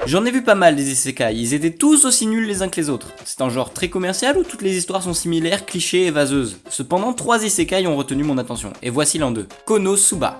J'en ai vu pas mal des isekai, ils étaient tous aussi nuls les uns que les autres. C'est un genre très commercial où toutes les histoires sont similaires, clichés et vaseuses. Cependant, 3 isekai ont retenu mon attention, et voici l'un d'eux, Konosuba.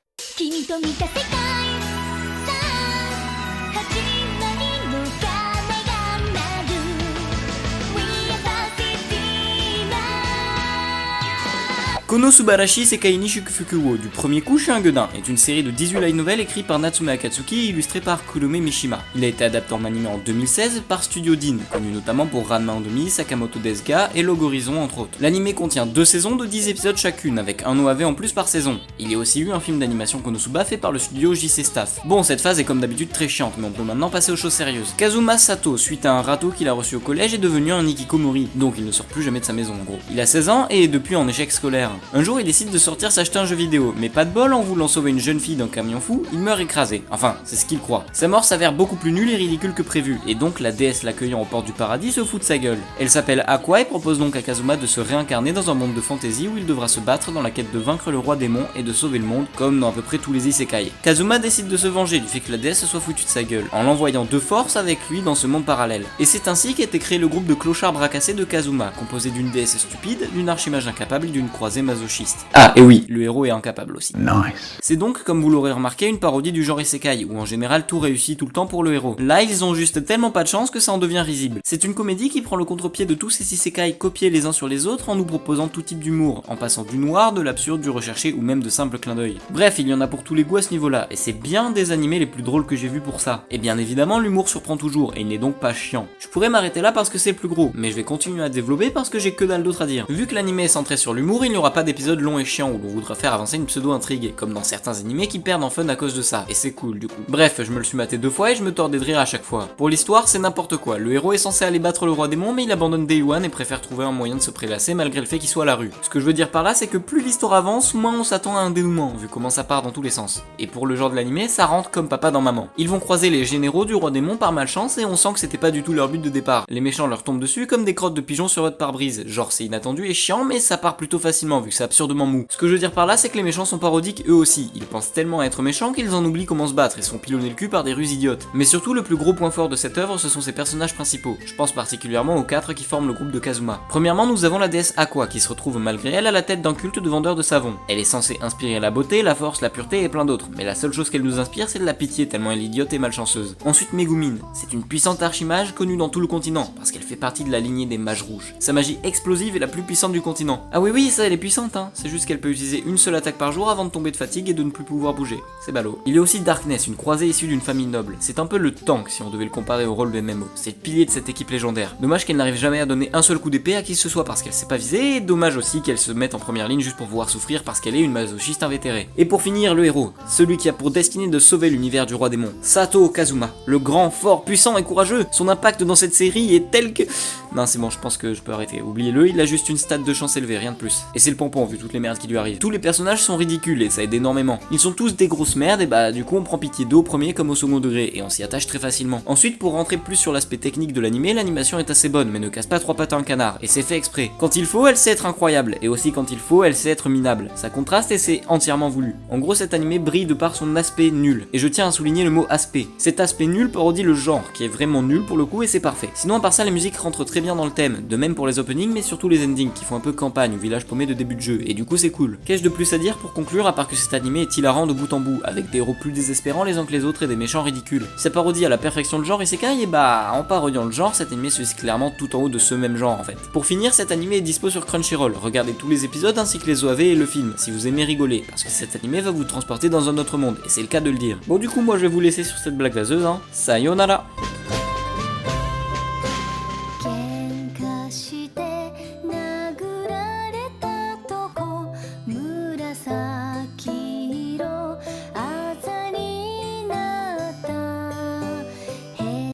Konosubarashi Sekai ni Shukufuku wo, du premier coup je suis un gueudin, est une série de 18 light novels écrits par Natsume Akatsuki et illustrés par Kurome Mishima. Il a été adapté en animé en 2016 par Studio Deen, connu notamment pour Ranma en demi, Sakamoto Desuga et Log Horizon entre autres. L'animé contient 2 saisons de 10 épisodes chacune, avec un OAV en plus par saison. Il y a aussi eu un film d'animation Konosuba fait par le studio JC Staff. Bon, cette phase est comme d'habitude très chiante, mais on peut maintenant passer aux choses sérieuses. Kazuma Sato, suite à un râteau qu'il a reçu au collège, est devenu un hikikomori, donc il ne sort plus jamais de sa maison en gros. Il a 16 ans et est depuis en échec scolaire. Un jour il décide de sortir s'acheter un jeu vidéo, mais pas de bol, en voulant sauver une jeune fille d'un camion fou, il meurt écrasé. Enfin, c'est ce qu'il croit. Sa mort s'avère beaucoup plus nulle et ridicule que prévu, et donc la déesse l'accueillant aux portes du paradis se fout de sa gueule. Elle s'appelle Aqua et propose donc à Kazuma de se réincarner dans un monde de fantasy où il devra se battre dans la quête de vaincre le roi démon et de sauver le monde, comme dans à peu près tous les isekai. Kazuma décide de se venger du fait que la déesse se soit foutue de sa gueule, en l'envoyant de force avec lui dans ce monde parallèle. Et c'est ainsi qu'a été créé le groupe de clochards bracassés de Kazuma, composé d'une déesse stupide, d'une archimage incapable et d'une croisée masochiste. Ah, et oui, le héros est incapable aussi. Nice. C'est donc, comme vous l'aurez remarqué, une parodie du genre isekai, où en général tout réussit tout le temps pour le héros. Là, ils ont juste tellement pas de chance que ça en devient risible. C'est une comédie qui prend le contre-pied de tous ces isekai copiés les uns sur les autres en nous proposant tout type d'humour, en passant du noir, de l'absurde, du recherché ou même de simples clins d'œil. Bref, il y en a pour tous les goûts à ce niveau-là, et c'est bien des animés les plus drôles que j'ai vus pour ça. Et bien évidemment, l'humour surprend toujours, et il n'est donc pas chiant. Je pourrais m'arrêter là parce que c'est le plus gros, mais je vais continuer à développer parce que j'ai que dalle d'autre à dire. Vu que l'animé est centré sur l'humour, il n'y aura pas d'épisode long et chiant où l'on voudra faire avancer une pseudo-intrigue, comme dans certains animés qui perdent en fun à cause de ça, et c'est cool du coup. Bref, je me le suis maté 2 fois et je me tordais de rire à chaque fois. Pour l'histoire, c'est n'importe quoi, le héros est censé aller battre le roi démon, mais il abandonne Day One et préfère trouver un moyen de se prélasser malgré le fait qu'il soit à la rue. Ce que je veux dire par là, c'est que plus l'histoire avance, moins on s'attend à un dénouement, vu comment ça part dans tous les sens. Et pour le genre de l'animé, ça rentre comme papa dans maman. Ils vont croiser les généraux du roi démon par malchance et on sent que c'était pas du tout leur but de départ. Les méchants leur tombent dessus comme des crottes de pigeons sur votre pare-brise. Genre c'est inattendu et chiant, mais ça part plutôt facilement vu que c'est absurdement mou. Ce que je veux dire par là, c'est que les méchants sont parodiques eux aussi. Ils pensent tellement être méchants qu'ils en oublient comment se battre et se font pilonner le cul par des ruses idiotes. Mais surtout, le plus gros point fort de cette œuvre, ce sont ses personnages principaux. Je pense particulièrement aux 4 qui forment le groupe de Kazuma. Premièrement, nous avons la déesse Aqua qui se retrouve malgré elle à la tête d'un culte de vendeurs de savon. Elle est censée inspirer la beauté, la force, la pureté et plein d'autres, mais la seule chose qu'elle nous inspire, c'est de la pitié tellement elle est idiote et malchanceuse. Ensuite, Megumin, c'est une puissante archimage connue dans tout le continent parce qu'elle fait partie de la lignée des mages rouges. Sa magie explosive est la plus puissante du continent. Ah oui, ça elle est puissante hein, c'est juste qu'elle peut utiliser une seule attaque par jour avant de tomber de fatigue et de ne plus pouvoir bouger. C'est ballot. Il y a aussi Darkness, une croisée issue d'une famille noble. C'est un peu le tank si on devait le comparer au rôle de MMO. C'est le pilier de cette équipe légendaire. Dommage qu'elle n'arrive jamais à donner un seul coup d'épée à qui que ce soit parce qu'elle sait pas viser, et dommage aussi qu'elle se mette en première ligne juste pour pouvoir souffrir parce qu'elle est une masochiste invétérée. Et pour finir, le héros, celui qui a pour destinée de sauver l'univers du roi démon, Sato Kazuma, le grand, fort, puissant et courageux. Son impact dans cette série est tel que... Non c'est bon, je pense que je peux arrêter, oubliez-le, il a juste une stat de chance élevée, rien de plus. Et c'est le pompon vu toutes les merdes qui lui arrivent. Tous les personnages sont ridicules et ça aide énormément. Ils sont tous des grosses merdes et bah du coup on prend pitié d'eux au premier comme au second degré et on s'y attache très facilement. Ensuite pour rentrer plus sur l'aspect technique de l'animé, l'animation est assez bonne mais ne casse pas 3 pattes à un canard et c'est fait exprès. Quand il faut, elle sait être incroyable et aussi quand il faut, elle sait être minable. Ça contraste et c'est entièrement voulu. En gros cet animé brille de par son aspect nul et je tiens à souligner le mot aspect. Cet aspect nul parodie le genre qui est vraiment nul pour le coup et c'est parfait. Sinon à part ça les musiques rentrent très bien dans le thème, de même pour les openings mais surtout les endings qui font un peu campagne ou village paumé de début de jeu et du coup c'est cool. Qu'ai-je de plus à dire pour conclure à part que cet animé est hilarant de bout en bout avec des héros plus désespérants les uns que les autres et des méchants ridicules. Ça parodie à la perfection le genre isekai et bah en parodiant le genre cet animé se situe clairement tout en haut de ce même genre en fait. Pour finir cet animé est dispo sur Crunchyroll, regardez tous les épisodes ainsi que les OAV et le film si vous aimez rigoler parce que cet animé va vous transporter dans un autre monde et c'est le cas de le dire. Bon du coup moi je vais vous laisser sur cette blague vaseuse hein, sayonara.